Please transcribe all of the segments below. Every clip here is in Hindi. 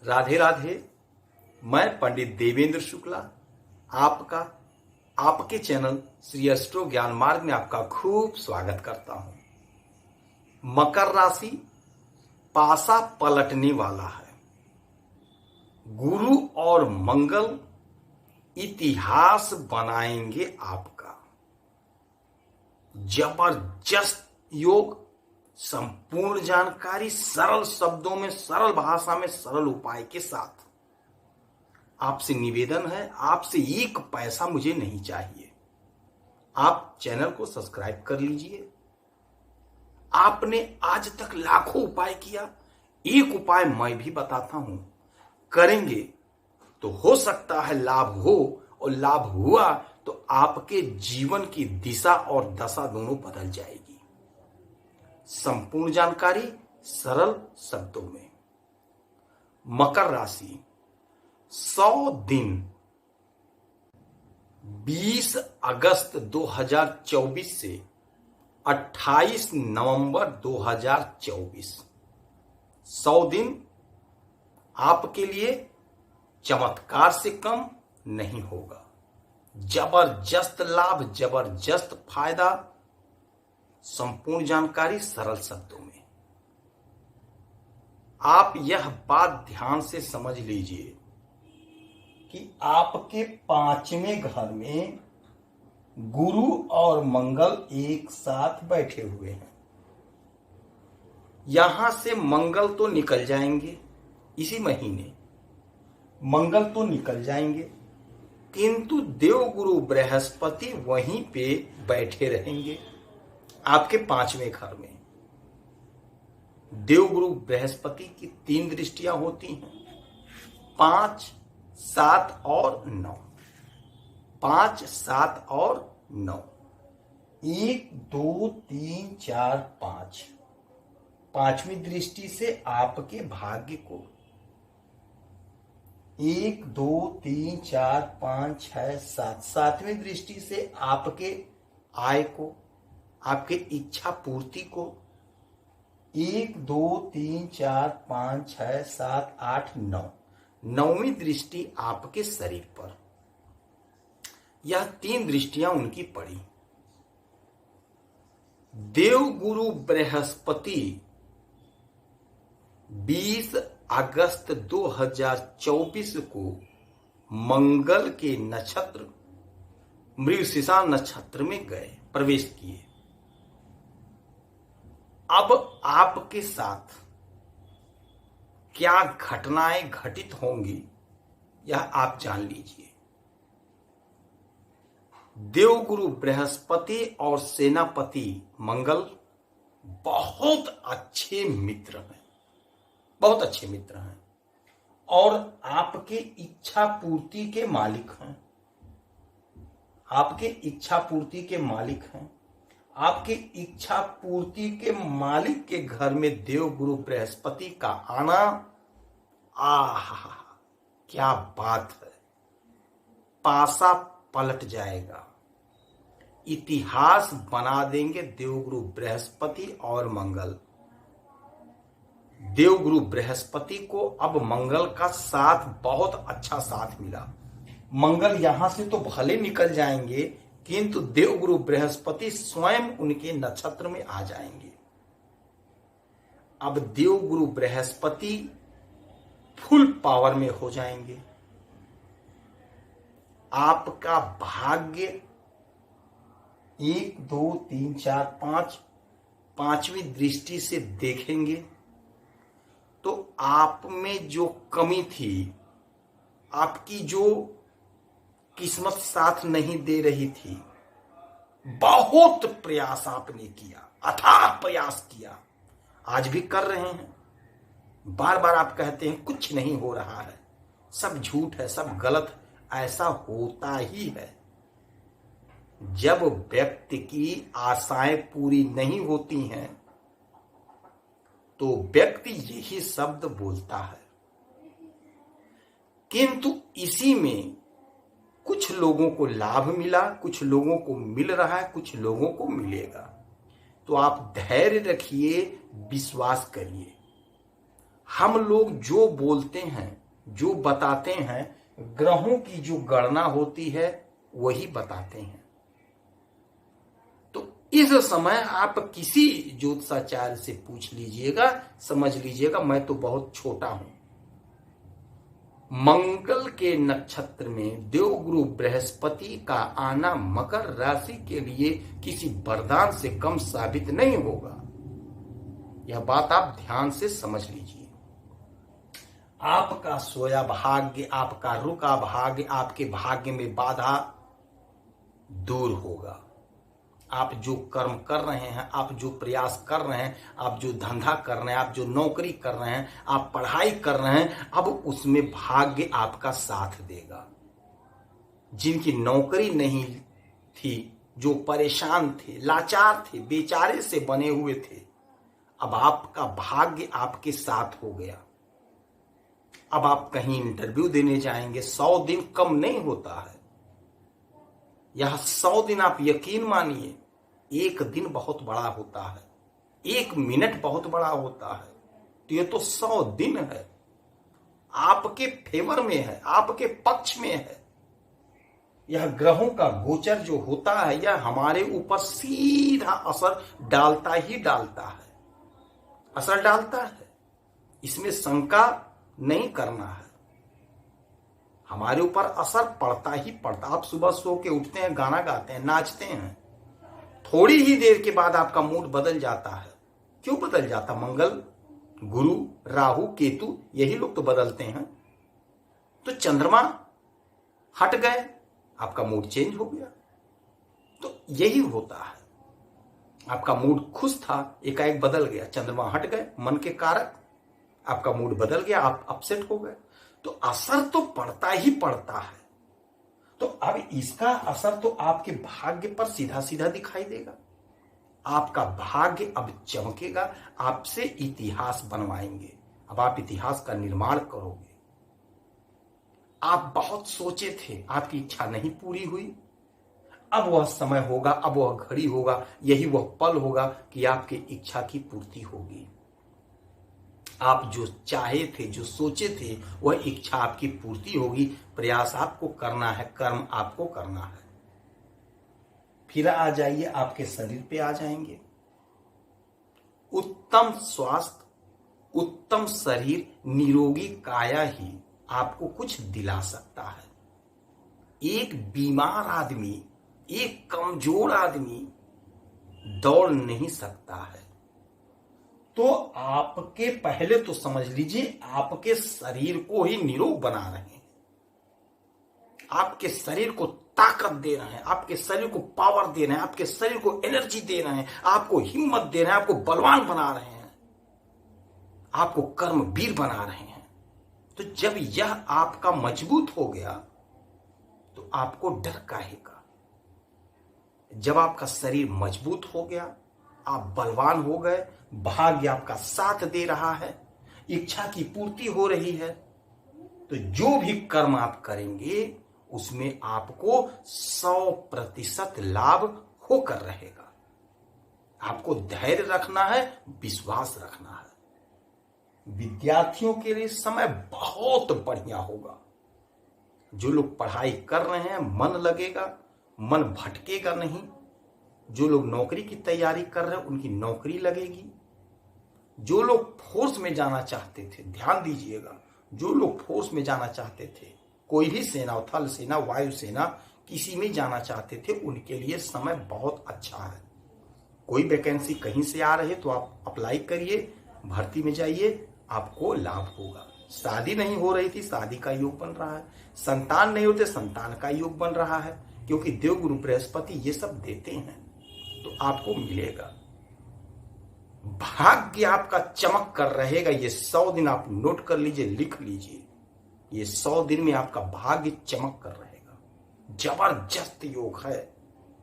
राधे राधे। मैं पंडित देवेंद्र शुक्ला आपका आपके चैनल श्री एस्ट्रो ज्ञान मार्ग में आपका खूब स्वागत करता हूं। मकर राशि पासा पलटने वाला है। गुरु और मंगल इतिहास बनाएंगे आपका। जबरदस्त योग, संपूर्ण जानकारी सरल शब्दों में, सरल भाषा में, सरल उपाय के साथ। आपसे निवेदन है, आपसे एक पैसा मुझे नहीं चाहिए। आप चैनल को सब्सक्राइब कर लीजिए। आपने आज तक लाखों उपाय किया, एक उपाय मैं भी बताता हूं। करेंगे तो हो सकता है लाभ हो, और लाभ हुआ तो आपके जीवन की दिशा और दशा दोनों बदल जाएगी। संपूर्ण जानकारी सरल शब्दों में। मकर राशि 100 दिन 20 अगस्त 2024 से 28 नवंबर 2024, 100 दिन आपके लिए चमत्कार से कम नहीं होगा। जबरदस्त लाभ, जबरदस्त फायदा, संपूर्ण जानकारी सरल शब्दों में। आप यह बात ध्यान से समझ लीजिए कि आपके 5वें घर में गुरु और मंगल एक साथ बैठे हुए हैं। यहां से मंगल तो निकल जाएंगे, इसी महीने मंगल तो निकल जाएंगे, किंतु देवगुरु बृहस्पति वहीं पे बैठे रहेंगे आपके 5वें घर में। देवगुरु बृहस्पति की 3 दृष्टियां होती हैं, 5, 7 और 9। 5, 7 और 9, 1, 2, 3, 4, 5। 5वीं दृष्टि से आपके भाग्य को 1, 2, 3, 4, 5, 6, 7। 7वीं दृष्टि से आपके आय को, आपके इच्छा पूर्ति को 1, 2, 3, 4, 5, 6, 7, 8, 9। 9वीं दृष्टि आपके शरीर पर। यह 3 दृष्टियां उनकी पड़ी। देवगुरु बृहस्पति 20 अगस्त 2024 को मंगल के नक्षत्र मृगशीर्ष नक्षत्र में गए, प्रवेश किए। अब आपके साथ क्या घटनाएं घटित होंगी यह आप जान लीजिए। देवगुरु बृहस्पति और सेनापति मंगल बहुत अच्छे मित्र हैं, बहुत अच्छे मित्र हैं, और आपके इच्छा पूर्ति के मालिक हैं। आपके इच्छा पूर्ति के मालिक हैं। आपके इच्छा पूर्ति के मालिक के घर में देवगुरु बृहस्पति का आना, आहा क्या बात है। पासा पलट जाएगा, इतिहास बना देंगे देवगुरु बृहस्पति और मंगल। देवगुरु बृहस्पति को अब मंगल का साथ, बहुत अच्छा साथ मिला। मंगल यहां से तो भले निकल जाएंगे, किंतु देवगुरु बृहस्पति स्वयं उनके नक्षत्र में आ जाएंगे। अब देवगुरु बृहस्पति फुल पावर में हो जाएंगे। आपका भाग्य 1, 2, 3, 4, 5, 5वीं दृष्टि से देखेंगे तो आप में जो कमी थी, आपकी जो किस्मत साथ नहीं दे रही थी, बहुत प्रयास आपने किया, अथाह प्रयास किया, आज भी कर रहे हैं। बार बार आप कहते हैं कुछ नहीं हो रहा है, सब झूठ है, सब गलत है। ऐसा होता ही है। जब व्यक्ति की आशाएं पूरी नहीं होती हैं तो व्यक्ति यही शब्द बोलता है। किंतु इसी में कुछ लोगों को लाभ मिला, कुछ लोगों को मिल रहा है, कुछ लोगों को मिलेगा। तो आप धैर्य रखिए, विश्वास करिए। हम लोग जो बोलते हैं, जो बताते हैं, ग्रहों की जो गणना होती है वही बताते हैं। तो इस समय आप किसी ज्योतिषाचार्य से पूछ लीजिएगा, समझ लीजिएगा मैं तो बहुत छोटा हूं। मंगल के नक्षत्र में देवगुरु बृहस्पति का आना मकर राशि के लिए किसी वरदान से कम साबित नहीं होगा। यह बात आप ध्यान से समझ लीजिए। आपका सोया भाग्य, आपका रुका भाग्य, आपके भाग्य में बाधा दूर होगा। आप जो कर्म कर रहे हैं, आप जो प्रयास कर रहे हैं, आप जो धंधा कर रहे हैं, आप जो नौकरी कर रहे हैं, आप पढ़ाई कर रहे हैं, अब उसमें भाग्य आपका साथ देगा। जिनकी नौकरी नहीं थी, जो परेशान थे, लाचार थे, बेचारे से बने हुए थे, अब आपका भाग्य आपके साथ हो गया। अब आप कहीं इंटरव्यू देने जाएंगे, 100 दिन कम नहीं होता है। यह 100 दिन आप यकीन मानिए, एक दिन बहुत बड़ा होता है, 1 मिनट बहुत बड़ा होता है। तो ये तो 100 दिन है, आपके फेवर में है, आपके पक्ष में है। यह ग्रहों का गोचर जो होता है, यह हमारे ऊपर सीधा असर डालता ही डालता है, असर डालता है। इसमें शंका नहीं करना है, हमारे ऊपर असर पड़ता ही पड़ता। आप सुबह सो के उठते हैं, गाना गाते हैं, नाचते हैं, थोड़ी ही देर के बाद आपका मूड बदल जाता है। क्यों बदल जाता? मंगल, गुरु, राहु, केतु, यही लोग तो बदलते हैं। तो चंद्रमा हट गए, आपका मूड चेंज हो गया। तो यही होता है, आपका मूड खुश था, एकाएक बदल गया, चंद्रमा हट गए, मन के कारक, आपका मूड बदल गया, आप अपसेट हो गए। तो असर तो पड़ता ही पड़ता है। तो अब इसका असर तो आपके भाग्य पर सीधा सीधा दिखाई देगा। आपका भाग्य अब चमकेगा, आपसे इतिहास बनवाएंगे। अब आप इतिहास का निर्माण करोगे। आप बहुत सोचे थे, आपकी इच्छा नहीं पूरी हुई, अब वह समय होगा, अब वह घड़ी होगा, यही वह पल होगा कि आपकी इच्छा की पूर्ति होगी। आप जो चाहे थे, जो सोचे थे, वह इच्छा आपकी पूर्ति होगी। प्रयास आपको करना है, कर्म आपको करना है। फिर आ जाइए, आपके शरीर पे आ जाएंगे। उत्तम स्वास्थ्य, उत्तम शरीर, निरोगी काया ही आपको कुछ दिला सकता है। एक बीमार आदमी, एक कमजोर आदमी दौड़ नहीं सकता है। तो आपके पहले तो समझ लीजिए, आपके शरीर को ही निरोग बना रहे हैं, आपके शरीर को ताकत दे रहे हैं, आपके शरीर को पावर दे रहे हैं, आपके शरीर को एनर्जी दे रहे हैं, आपको हिम्मत दे रहे हैं, आपको बलवान बना रहे हैं, आपको कर्मवीर बना रहे हैं। तो जब यह आपका मजबूत हो गया तो आपको डर काहे का? जब आपका शरीर मजबूत हो गया, आप बलवान हो गए, भाग्य आपका साथ दे रहा है, इच्छा की पूर्ति हो रही है, तो जो भी कर्म आप करेंगे उसमें आपको 100% लाभ होकर रहेगा। आपको धैर्य रखना है, विश्वास रखना है। विद्यार्थियों के लिए समय बहुत बढ़िया होगा। जो लोग पढ़ाई कर रहे हैं, मन लगेगा, मन भटकेगा नहीं। जो लोग नौकरी की तैयारी कर रहे हैं, उनकी नौकरी लगेगी। जो लोग फोर्स में जाना चाहते थे, ध्यान दीजिएगा, जो लोग फोर्स में जाना चाहते थे, कोई भी सेना, थल सेना, वायु सेना, किसी में जाना चाहते थे, उनके लिए समय बहुत अच्छा है। कोई वैकेंसी कहीं से आ रही है तो आप अप्लाई करिए, भर्ती में जाइए, आपको लाभ होगा। शादी नहीं हो रही थी, शादी का योग बन रहा है। संतान नहीं होते, संतान का योग बन रहा है, क्योंकि देवगुरु बृहस्पति ये सब देते हैं, तो आपको मिलेगा। भाग्य आपका चमक कर रहेगा। ये 100 दिन आप नोट कर लीजिए, लिख लीजिए। ये 100 दिन में आपका भाग्य चमक कर रहेगा। जबरदस्त योग है,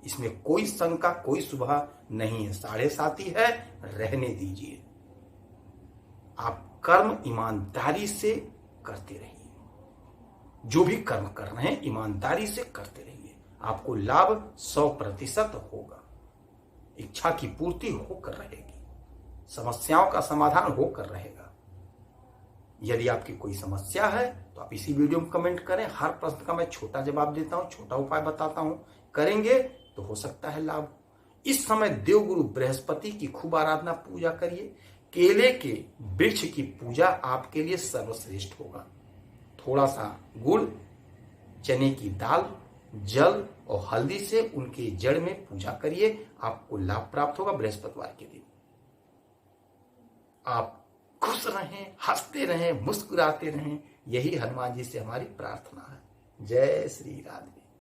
इसमें कोई शंका, कोई शुभा नहीं है। 7.5 ही है, रहने दीजिए। आप कर्म ईमानदारी से करते रहिए। जो भी कर्म कर रहे हैं, ईमानदारी से करते रहिए। आपको लाभ 100% होगा। इच्छा की पूर्ति होकर रहेगी, समस्याओं का समाधान होकर रहेगा। यदि आपकी कोई समस्या है तो आप इसी वीडियो में कमेंट करें। हर प्रश्न का मैं छोटा जवाब देता हूं, छोटा उपाय बताता हूं। करेंगे तो हो सकता है लाभ। इस समय देवगुरु बृहस्पति की खूब आराधना पूजा करिए। केले के वृक्ष की पूजा आपके लिए सर्वश्रेष्ठ होगा। थोड़ा सा गुड़, चने की दाल, जल और हल्दी से उनके जड़ में पूजा करिए, आपको लाभ प्राप्त होगा। बृहस्पतिवार के दिन आप खुश रहें, हंसते रहें, मुस्कुराते रहें, यही हनुमान जी से हमारी प्रार्थना है। जय श्री राधे।